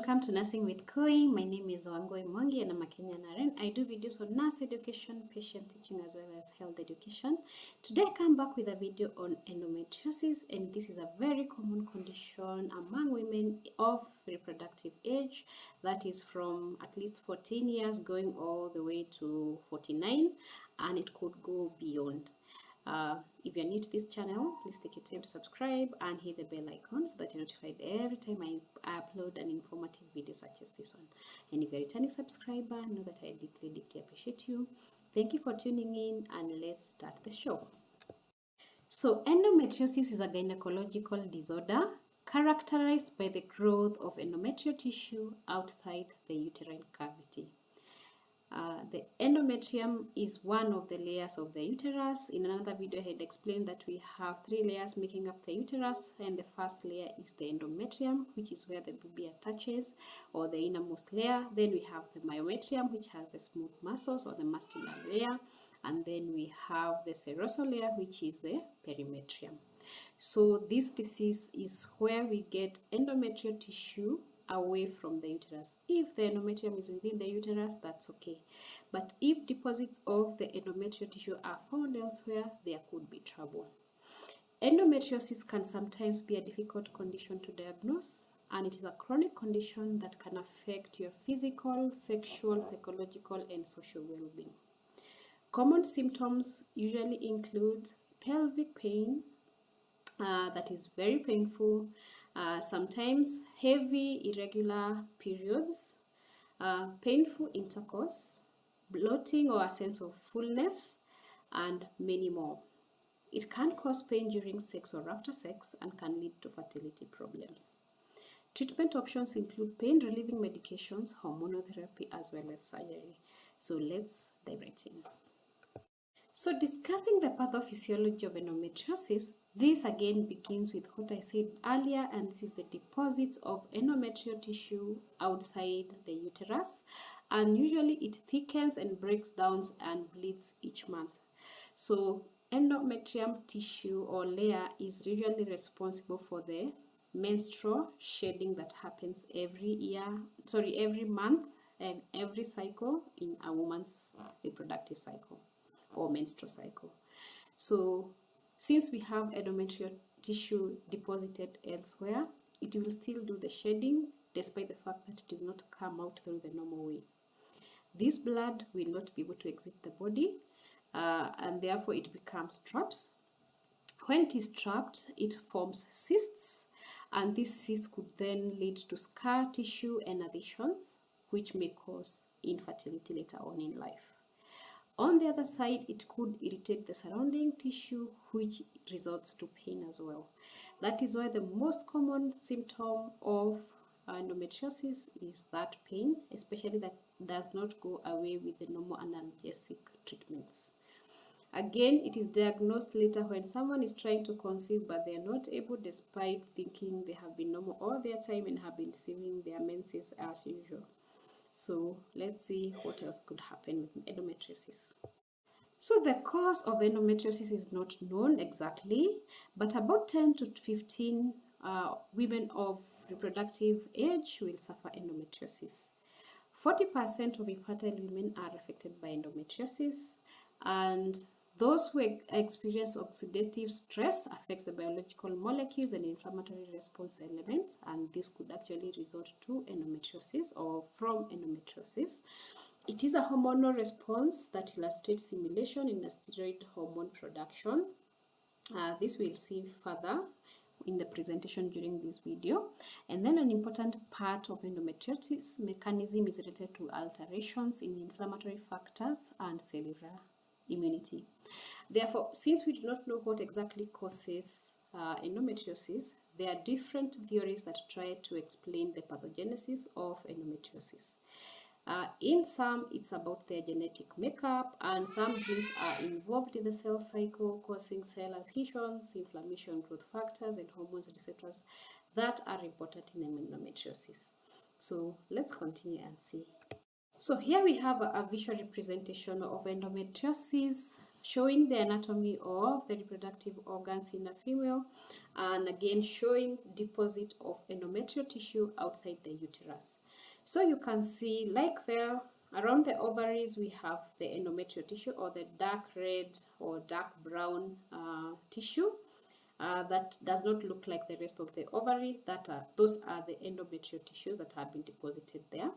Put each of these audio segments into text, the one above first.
welcome to Nursing with Koi. My name is Wangoi Mwangi and I'm a Kenyan RN. I do videos on nurse education, patient teaching as well as health education. Today I come back with a video on endometriosis, and this is a very common condition among women of reproductive age, that is from at least 14 years going all the way to 49, and it could go beyond. If you're new to this channel, please take your time to subscribe and hit the bell icon so that you're notified every time I upload an informative video such as this one. And if you're a returning subscriber, know that I deeply appreciate you. Thank you for tuning in, and let's start the show. So endometriosis is a gynecological disorder characterized by the growth of endometrial tissue outside the uterine cavity. The endometrium is one of the layers of the uterus. In another video, I had explained that we have 3 layers making up the uterus, and the first layer is the endometrium, which is where the baby attaches, or the innermost layer. Then we have the myometrium, which has the smooth muscles or the muscular layer, and then we have the serosal layer, which is the perimetrium. So this disease is where we get endometrial tissue away from the uterus. If the endometrium is within the uterus, that's okay. But if deposits of the endometrial tissue are found elsewhere, there could be trouble. Endometriosis can sometimes be a difficult condition to diagnose, and it is a chronic condition that can affect your physical, sexual, psychological, and social well-being. Common symptoms usually include pelvic pain, that is very painful, sometimes heavy irregular periods, painful intercourse, bloating or a sense of fullness, and many more. It can cause pain during sex or after sex and can lead to fertility problems. Treatment options include pain relieving medications, hormonal therapy, as well as surgery. So let's dive right in. So discussing the pathophysiology of endometriosis, this again begins with what I said earlier, and this is the deposits of endometrial tissue outside the uterus, and usually it thickens and breaks down and bleeds each month. So endometrium tissue or layer is usually responsible for the menstrual shedding that happens every month and every cycle in a woman's reproductive cycle or menstrual cycle. So since we have endometrial tissue deposited elsewhere, it will still do the shedding despite the fact that it will not come out through the normal way. This blood will not be able to exit the body, and therefore it becomes traps. When it is trapped, it forms cysts, and these cysts could then lead to scar tissue and adhesions, which may cause infertility later on in life. On the other side, it could irritate the surrounding tissue, which results to pain as well. That is why the most common symptom of endometriosis is that pain, especially that does not go away with the normal analgesic treatments. Again, it is diagnosed later when someone is trying to conceive, but they are not able despite thinking they have been normal all their time and have been receiving their menses as usual. So let's see what else could happen with endometriosis. So the cause of endometriosis is not known exactly, but about 10 to 15 women of reproductive age will suffer endometriosis. 40% of infertile women are affected by endometriosis, and those who experience oxidative stress affects the biological molecules and inflammatory response elements, and this could actually result to endometriosis or from endometriosis. It is a hormonal response that illustrates simulation in the steroid hormone production. This we'll see further in the presentation during this video. And then an important part of endometriosis mechanism is related to alterations in inflammatory factors and cellular immunity. Therefore, since we do not know what exactly causes endometriosis, there are different theories that try to explain the pathogenesis of endometriosis. In some, it's about their genetic makeup, and some genes are involved in the cell cycle, causing cell adhesions, inflammation, growth factors, and hormones receptors that are important in endometriosis. So let's continue and see. So here we have a visual representation of endometriosis showing the anatomy of the reproductive organs in a female, and again showing deposit of endometrial tissue outside the uterus. So you can see, like there around the ovaries, we have the endometrial tissue, or the dark red or dark brown tissue. That does not look like the rest of the ovary. Those are the endometrial tissues that have been deposited there.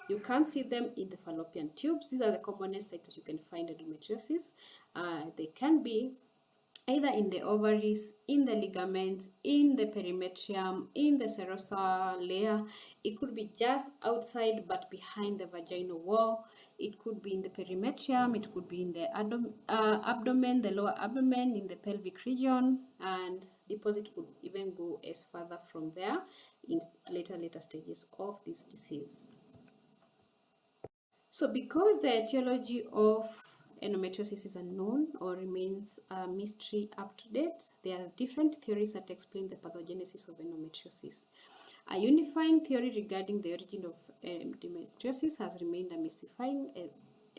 You can see them in the fallopian tubes. These are the commonest sites that you can find endometriosis. They can be either in the ovaries, in the ligaments, in the perimetrium, in the serosa layer. It could be just outside but behind the vaginal wall. It could be in the perimetrium. It could be in the abdomen, the lower abdomen, in the pelvic region, and deposit could even go as further from there in later stages of this disease. So because the etiology of endometriosis is unknown or remains a mystery up to date, there are different theories that explain the pathogenesis of endometriosis. A unifying theory regarding the origin of endometriosis has remained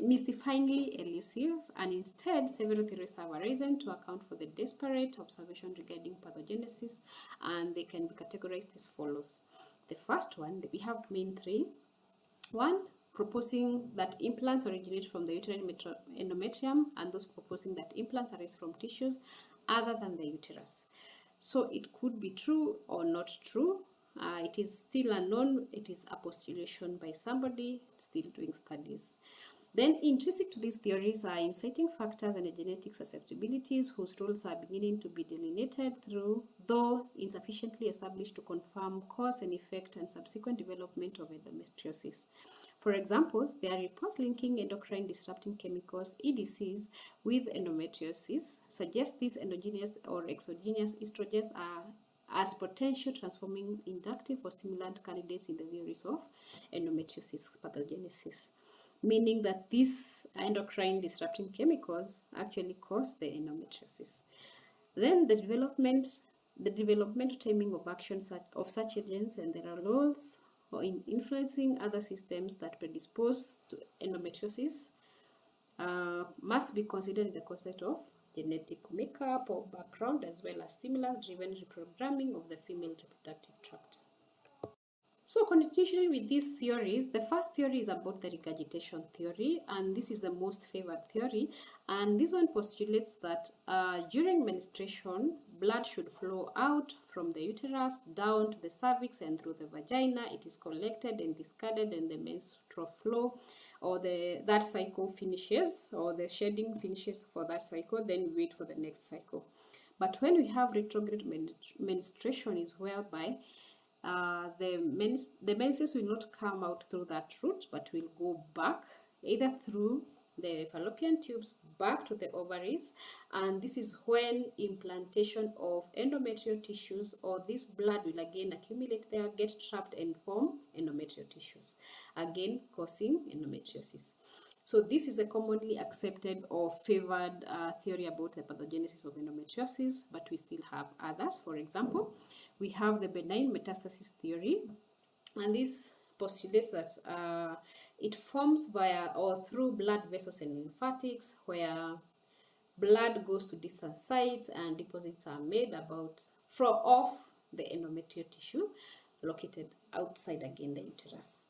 mystifyingly elusive, and instead several theories have arisen to account for the disparate observation regarding pathogenesis, and they can be categorized as follows. The first one, we have main three. One, proposing that implants originate from the uterine endometrium, and those proposing that implants arise from tissues other than the uterus. So it could be true or not true. It is still unknown. It is a postulation by somebody still doing studies. Then intrinsic to these theories are inciting factors and genetic susceptibilities whose roles are beginning to be delineated through, though insufficiently established to confirm cause and effect and subsequent development of endometriosis. For examples, there are reports linking endocrine disrupting chemicals, EDCs, with endometriosis, suggest these endogenous or exogenous estrogens are as potential transforming inductive or stimulant candidates in the theories of endometriosis pathogenesis, meaning that these endocrine disrupting chemicals actually cause the endometriosis. Then the developmental timing of action of such agents and their roles in influencing other systems that predispose to endometriosis must be considered in the concept of genetic makeup or background, as well as stimulus-driven reprogramming of the female reproductive tract. So continuing with these theories, the first theory is about the regurgitation theory, and this is the most favored theory. And this one postulates that during menstruation, blood should flow out from the uterus down to the cervix and through the vagina. It is collected and discarded, and the menstrual flow or that cycle finishes, or the shedding finishes for that cycle. Then we wait for the next cycle. But when we have retrograde menstruation, is whereby the menses will not come out through that route, but will go back either through the fallopian tubes back to the ovaries, and this is when implantation of endometrial tissues, or this blood will again accumulate there, get trapped and form endometrial tissues, again causing endometriosis. So this is a commonly accepted or favored theory about the pathogenesis of endometriosis, but we still have others. For example, we have the benign metastasis theory, and this postulates that it forms via or through blood vessels and lymphatics, where blood goes to distant sites and deposits are made off the endometrial tissue located outside again the uterus.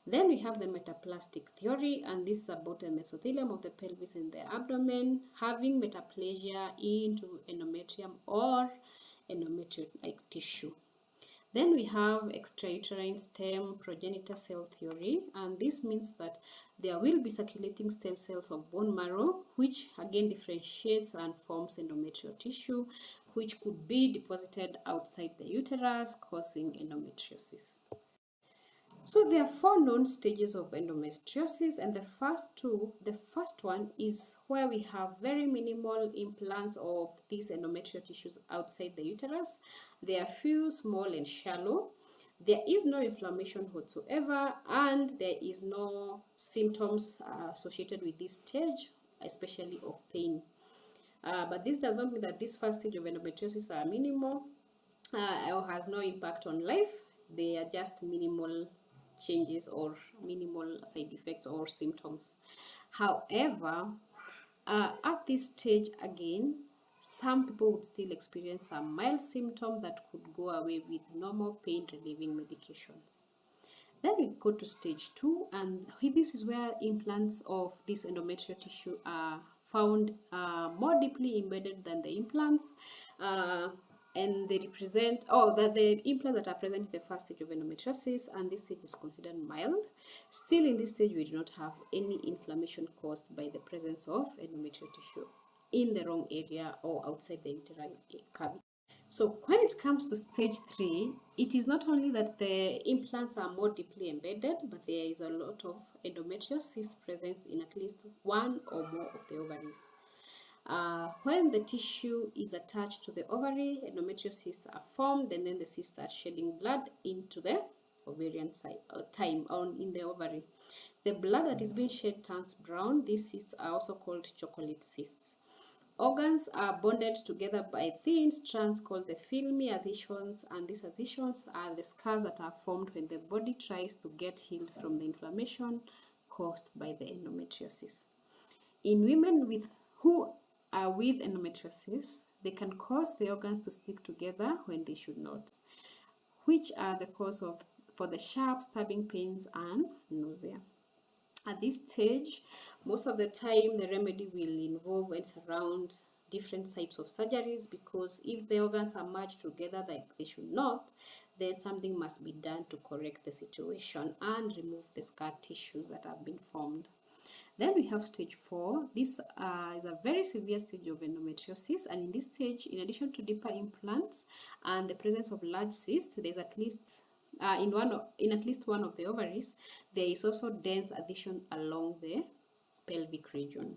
Then we have the metaplastic theory, and this is about the mesothelium of the pelvis and the abdomen having metaplasia into endometrium or endometrial-like tissue. Then we have extrauterine stem progenitor cell theory, and this means that there will be circulating stem cells of bone marrow, which again differentiates and forms endometrial tissue, which could be deposited outside the uterus, causing endometriosis. So there are 4 known stages of endometriosis, and the first one is where we have very minimal implants of these endometrial tissues outside the uterus. They are few, small and shallow. There is no inflammation whatsoever, and there is no symptoms associated with this stage, especially of pain. But this does not mean that this first stage of endometriosis are minimal or has no impact on life. They are just minimal changes or minimal side effects or symptoms. However, At this stage again, some people would still experience some mild symptoms that could go away with normal pain relieving medications. Then we go to stage 2, and this is where implants of this endometrial tissue are found more deeply embedded than the implants, and they represent, the implants that are present in the first stage of endometriosis, and this stage is considered mild. Still, in this stage, we do not have any inflammation caused by the presence of endometrial tissue in the wrong area or outside the uterine cavity. So when it comes to stage 3, it is not only that the implants are more deeply embedded, but there is a lot of endometrial cysts present in at least one or more of the ovaries. When the tissue is attached to the ovary, endometrial cysts are formed, and then the cysts start shedding blood into the ovarian time in the ovary. The blood that is being shed turns brown. These cysts are also called chocolate cysts. Organs are bonded together by thin strands called the filmy adhesions, and these adhesions are the scars that are formed when the body tries to get healed from the inflammation caused by the endometriosis. In women who are with endometriosis, they can cause the organs to stick together when they should not, which are the cause for the sharp stabbing pains and nausea. At this stage, most of the time the remedy will involve and surround different types of surgeries, because if the organs are merged together like they should not, then something must be done to correct the situation and remove the scar tissues that have been formed. Then we have stage 4. This is a very severe stage of endometriosis, and in this stage, in addition to deeper implants and the presence of large cysts, there's at least in at least one of the ovaries, there is also dense adhesion along the pelvic region.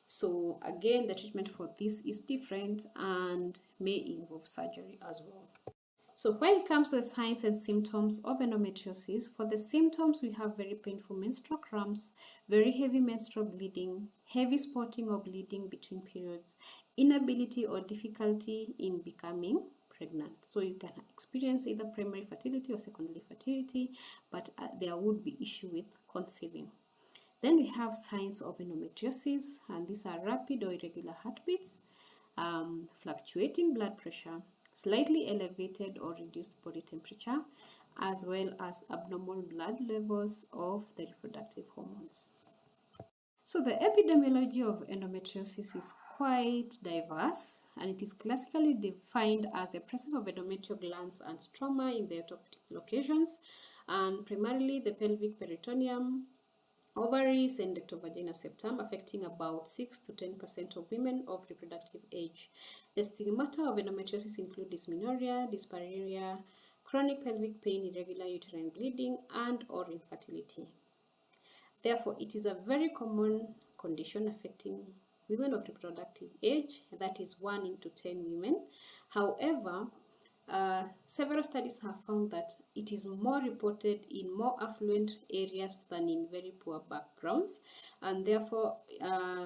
So again, the treatment for this is different and may involve surgery as well. So when it comes to the signs and symptoms of endometriosis, for the symptoms, we have very painful menstrual cramps, very heavy menstrual bleeding, heavy spotting or bleeding between periods, inability or difficulty in becoming pregnant. So you can experience either primary fertility or secondary fertility, but there would be issue with conceiving. Then we have signs of endometriosis, and these are rapid or irregular heartbeats, fluctuating blood pressure, slightly elevated or reduced body temperature, as well as abnormal blood levels of the reproductive hormones. So the epidemiology of endometriosis is quite diverse, and it is classically defined as the presence of endometrial glands and stroma in their top locations, and primarily the pelvic peritoneum, ovaries, and rectovagina septum, affecting about 6 to 10% of women of reproductive age. The stigmata of endometriosis include dysmenorrhea, dyspareunia, chronic pelvic pain, irregular uterine bleeding, and or infertility. Therefore, it is a very common condition affecting women of reproductive age, that is 1 into 10 women. However, several studies have found that it is more reported in more affluent areas than in very poor backgrounds, and therefore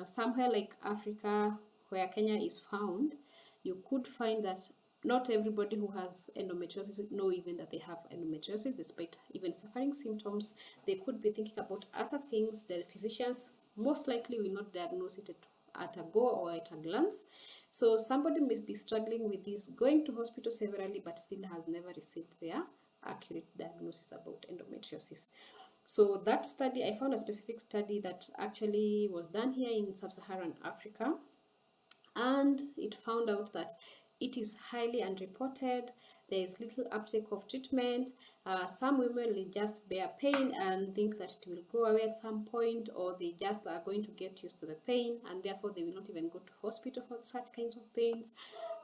somewhere like Africa, where Kenya is found, you could find that not everybody who has endometriosis know even that they have endometriosis. Despite even suffering symptoms, they could be thinking about other things. The physicians most likely will not diagnose it at a go or at a glance. So somebody may be struggling with this, going to hospital severally, but still has never received their accurate diagnosis about endometriosis. So that study, I found a specific study that actually was done here in sub-Saharan Africa, and it found out that it is highly unreported. There is little uptake of treatment. Some women will just bear pain and think that it will go away at some point, or they just are going to get used to the pain, and therefore they will not even go to hospital for such kinds of pains.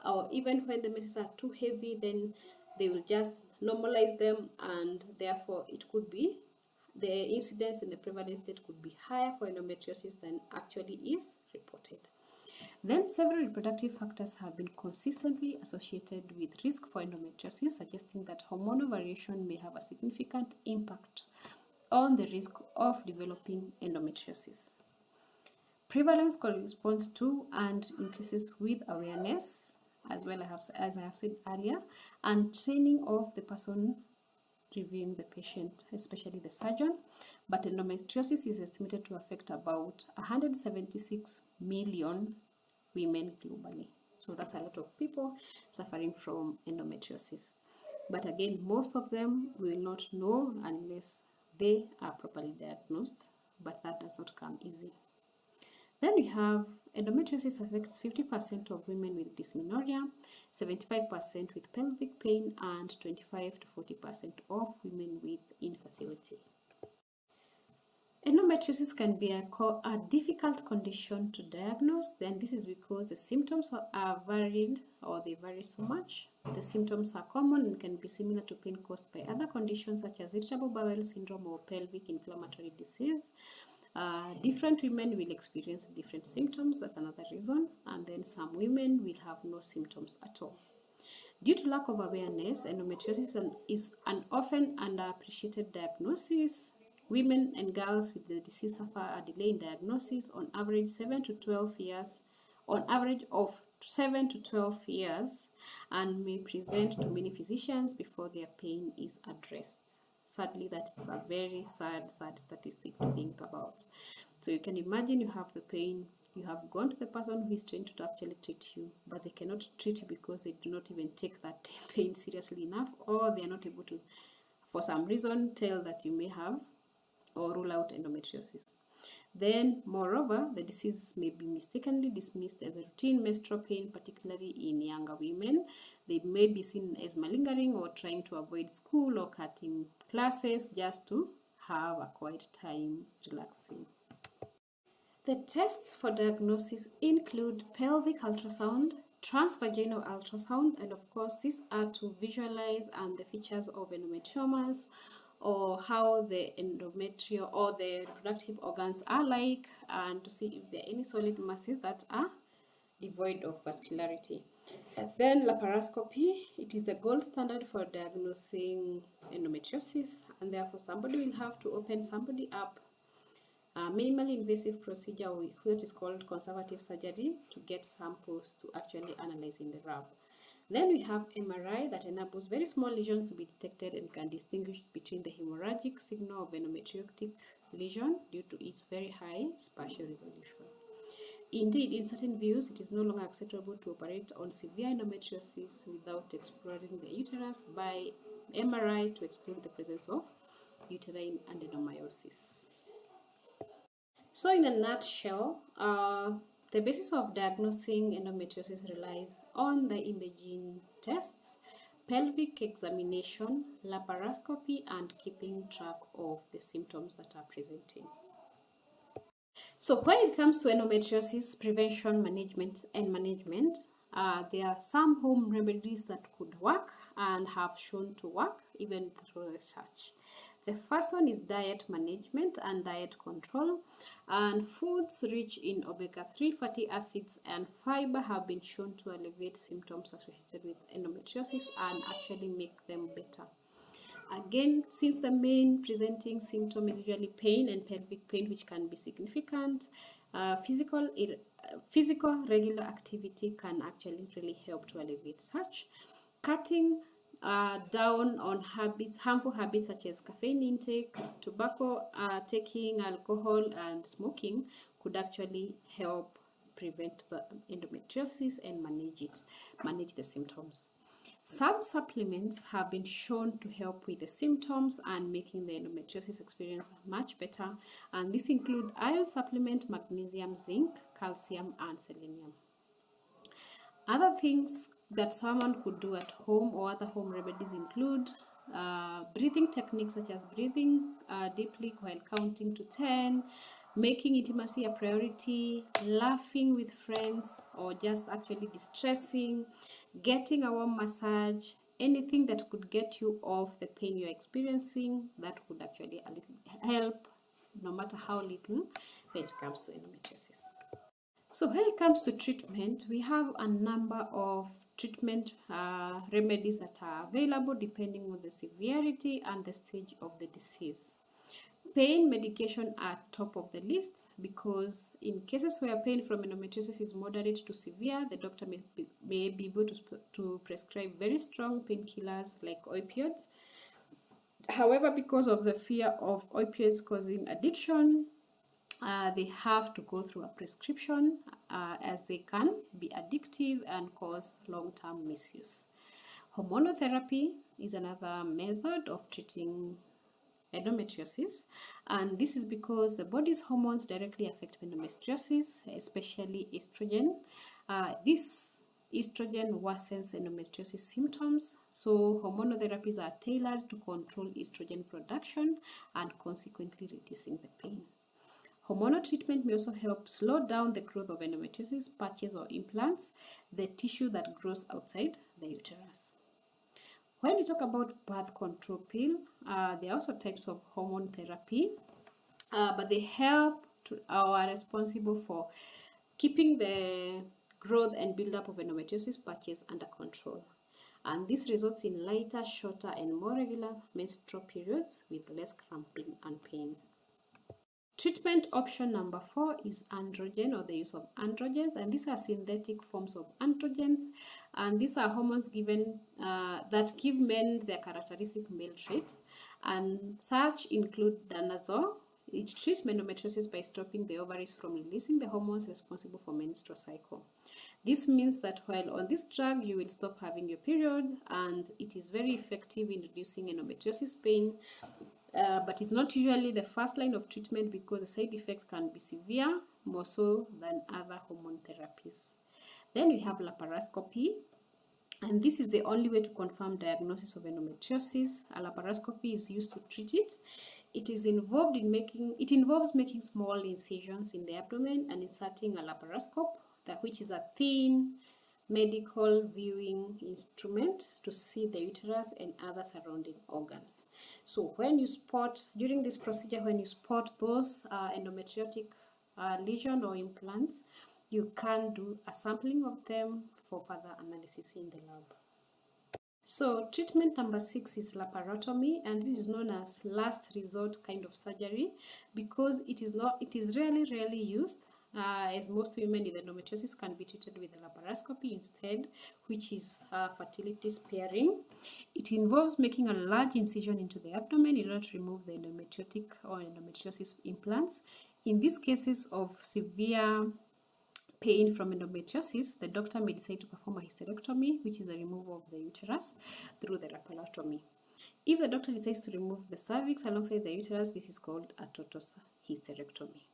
Or even when the menses are too heavy, then they will just normalize them, and therefore it could be the incidence and the prevalence rate could be higher for endometriosis than actually is reported. Then several reproductive factors have been consistently associated with risk for endometriosis, suggesting that hormonal variation may have a significant impact on the risk of developing endometriosis. Prevalence corresponds to and increases with awareness, as well as I have said earlier, and training of the person reviewing the patient, especially the surgeon. But endometriosis is estimated to affect about 176 million women globally. So that's a lot of people suffering from endometriosis. But again, most of them will not know unless they are properly diagnosed, but that does not come easy. Then we have endometriosis affects 50% of women with dysmenorrhea, 75% with pelvic pain, and 25 to 40% of women with infertility. Endometriosis can be a difficult condition to diagnose. Then this is because the symptoms are varied, or they vary so much. The symptoms are common and can be similar to pain caused by other conditions such as irritable bowel syndrome or pelvic inflammatory disease. Different women will experience different symptoms, that's another reason, and then some women will have no symptoms at all. Due to lack of awareness, endometriosis is an often underappreciated diagnosis. Women and girls with the disease suffer a delay in diagnosis on average 7 to 12 years, and may present to many physicians before their pain is addressed. Sadly, that is a very sad statistic to think about. So you can imagine you have the pain, you have gone to the person who is trained to actually treat you, but they cannot treat you because they do not even take that pain seriously enough, or they are not able to, for some reason, tell that you may have or rule out endometriosis. Then, moreover, the disease may be mistakenly dismissed as a routine menstrual pain, particularly in younger women. They may be seen as malingering or trying to avoid school or cutting classes just to have a quiet time relaxing. The tests for diagnosis include pelvic ultrasound, transvaginal ultrasound, and of course these are to visualize the features of endometriomas, or how the endometrial or the reproductive organs are like, and to see if there are any solid masses that are devoid of vascularity. Then laparoscopy, it is the gold standard for diagnosing endometriosis, and therefore somebody will have to open somebody up, a minimally invasive procedure, which is called conservative surgery, to get samples to actually analyze in the lab. Then we have MRI that enables very small lesions to be detected and can distinguish between the hemorrhagic signal of endometriotic lesion due to its very high spatial resolution. Indeed, in certain views, it is no longer acceptable to operate on severe endometriosis without exploring the uterus by MRI to exclude the presence of uterine adenomyosis. So in a nutshell, the basis of diagnosing endometriosis relies on the imaging tests, pelvic examination, laparoscopy, and keeping track of the symptoms that are presenting. So when it comes to endometriosis prevention, management, there are some home remedies that could work and have shown to work even through research. The first one is diet management and diet control, and foods rich in omega-3 fatty acids and fiber have been shown to alleviate symptoms associated with endometriosis and actually make them better. Again, since the main presenting symptom is usually pain and pelvic pain, which can be significant, physical regular activity can actually really help to alleviate such. Cutting down on harmful habits such as caffeine intake, tobacco taking, alcohol, and smoking could actually help prevent the endometriosis and manage the symptoms. Some supplements have been shown to help with the symptoms and making the endometriosis experience much better, and these include iron supplement, magnesium, zinc, calcium, and selenium. Other things that someone could do at home or other home remedies include breathing techniques such as breathing deeply while counting to 10, making intimacy a priority, laughing with friends, or just actually distressing, getting a warm massage, anything that could get you off the pain you're experiencing, that would actually help, no matter how little, when it comes to endometriosis. So when it comes to treatment, we have a number of treatment remedies that are available depending on the severity and the stage of the disease. Pain medication are top of the list because in cases where pain from endometriosis is moderate to severe, the doctor may be able to prescribe very strong painkillers like opioids However, because of the fear of opioids causing addiction, they have to go through a prescription as they can be addictive and cause long-term misuse. Hormonal therapy is another method of treating endometriosis, and this is because the body's hormones directly affect endometriosis, especially estrogen. This estrogen worsens endometriosis symptoms, so hormonal therapies are tailored to control estrogen production and consequently reducing the pain. Hormonal treatment may also help slow down the growth of endometriosis patches or implants, the tissue that grows outside the uterus. When we talk about birth control pill, there are also types of hormone therapy, but they help or are responsible for keeping the growth and buildup of endometriosis patches under control. And this results in lighter, shorter, and more regular menstrual periods with less cramping and pain. Treatment option number 4 is androgen, or the use of androgens, and these are synthetic forms of androgens, and these are hormones given that give men their characteristic male traits, and such include danazol. It treats endometriosis by stopping the ovaries from releasing the hormones responsible for menstrual cycle. This means that while on this drug, you will stop having your periods, and it is very effective in reducing endometriosis pain. But it's not usually the first line of treatment because the side effects can be severe, more so than other hormone therapies. Then we have laparoscopy, and this is the only way to confirm diagnosis of endometriosis. A laparoscopy is used to treat it. It involves making small incisions in the abdomen and inserting a laparoscope, which is a thin medical viewing instrument to see the uterus and other surrounding organs. So during this procedure, when you spot those endometriotic lesion or implants, you can do a sampling of them for further analysis in the lab. So treatment number 6 is laparotomy, and this is known as last resort kind of surgery because it is rarely used, as most women with endometriosis can be treated with a laparoscopy instead, which is fertility sparing. It involves making a large incision into the abdomen in order to remove the endometriotic or endometriosis implants. In these cases of severe pain from endometriosis, the doctor may decide to perform a hysterectomy, which is a removal of the uterus through the laparotomy. If the doctor decides to remove the cervix alongside the uterus, this is called a total hysterectomy.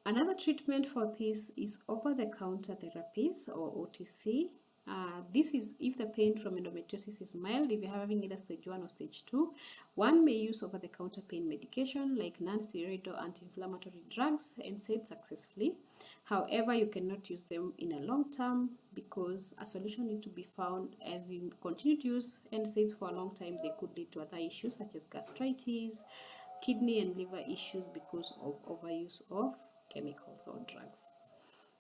Another treatment for this is over-the-counter therapies, or OTC. This is if the pain from endometriosis is mild. If you're having either stage 1 or stage 2, one may use over-the-counter pain medication like non-steroidal anti-inflammatory drugs NSAIDs successfully. However, you cannot use them in a long term because a solution needs to be found. As you continue to use NSAIDs for a long time, they could lead to other issues such as gastritis, kidney and liver issues because of overuse of chemicals or drugs.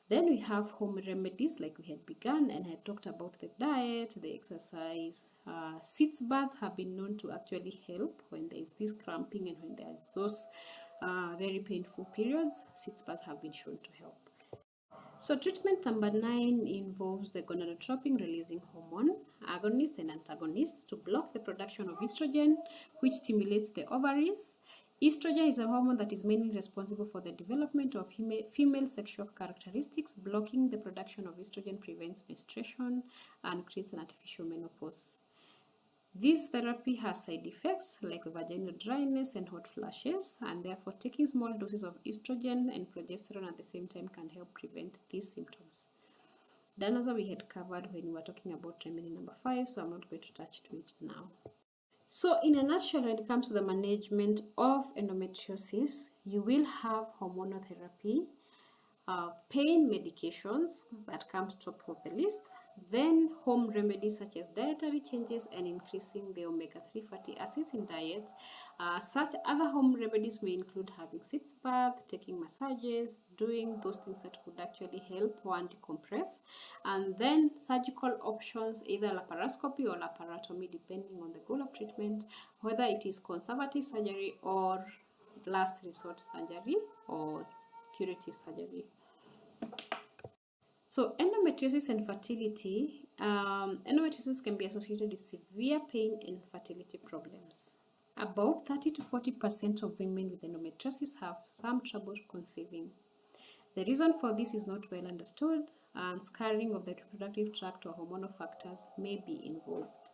Then we have home remedies like we had begun, and I talked about the diet, the exercise. Sitz baths have been known to actually help when there is this cramping and when there are those very painful periods. Sitz baths have been shown to help. So treatment number 9 involves the gonadotropin releasing hormone, agonist and antagonist, to block the production of estrogen, which stimulates the ovaries. Estrogen is a hormone that is mainly responsible for the development of female sexual characteristics. Blocking the production of estrogen prevents menstruation and creates an artificial menopause. This therapy has side effects like vaginal dryness and hot flashes, and therefore taking small doses of estrogen and progesterone at the same time can help prevent these symptoms. Danazol we had covered when we were talking about remedy number 5, so I'm not going to touch to it now. So in a nutshell, when it comes to the management of endometriosis, you will have hormonal therapy, pain medications that comes top of the list, then home remedies such as dietary changes and increasing the omega-3 fatty acids in diet. Such other home remedies may include having sitz bath, taking massages, doing those things that could actually help one decompress, and then surgical options, either laparoscopy or laparotomy, depending on the goal of treatment, whether it is conservative surgery or last resort surgery or curative surgery. So endometriosis and fertility Endometriosis can be associated with severe pain and fertility problems. About 30 to 40% of women with endometriosis have some trouble conceiving. The reason for this is not well understood, and scarring of the reproductive tract or hormonal factors may be involved.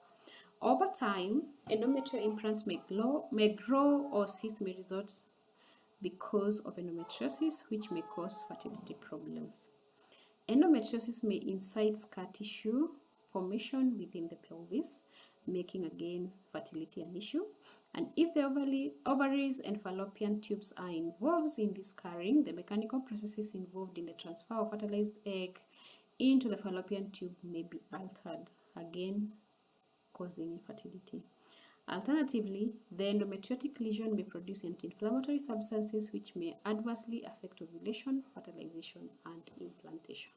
Over time, endometrial implants may grow or cysts may result because of endometriosis, which may cause fertility problems. Endometriosis may incite scar tissue formation within the pelvis, making again fertility an issue. And if the ovaries and fallopian tubes are involved in this scarring, the mechanical processes involved in the transfer of fertilized egg into the fallopian tube may be altered, again causing infertility. Alternatively, the endometriotic lesion may produce anti-inflammatory substances which may adversely affect ovulation, fertilization, and implantation.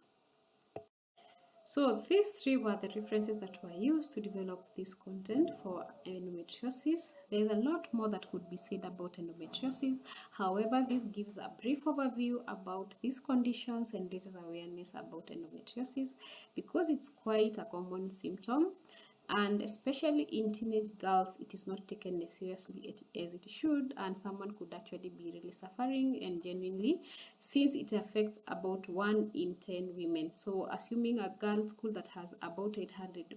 So these three were the references that were used to develop this content for endometriosis. There is a lot more that could be said about endometriosis. However, this gives a brief overview about these conditions and raises awareness about endometriosis because it's quite a common symptom. And especially in teenage girls, it is not taken as seriously as it should, and someone could actually be really suffering and genuinely, since it affects about 1 in 10 women. So assuming a girl school that has about 800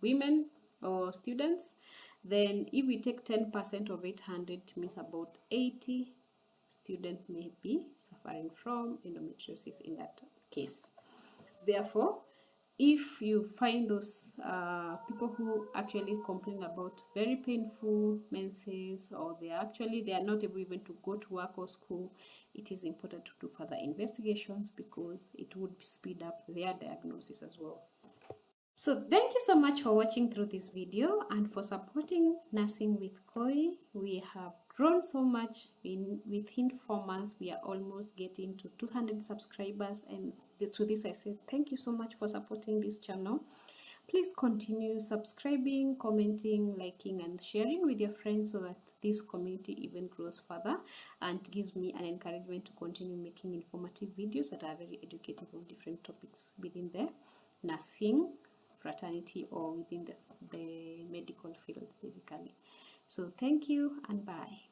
women or students, then if we take 10% of 800, it means about 80 students may be suffering from endometriosis in that case. Therefore, if you find those people who actually complain about very painful menses, or they are not able even to go to work or school, it is important to do further investigations because it would speed up their diagnosis as well. So thank you so much for watching through this video and for supporting Nursing with Koi. We have grown so much. Within 4 months, we are almost getting to 200 subscribers, and to this I say thank you so much for supporting this channel. Please continue subscribing, commenting, liking, and sharing with your friends so that this community even grows further and gives me an encouragement to continue making informative videos that are very educative on different topics within the nursing, fraternity, or within the medical field basically. So thank you and bye.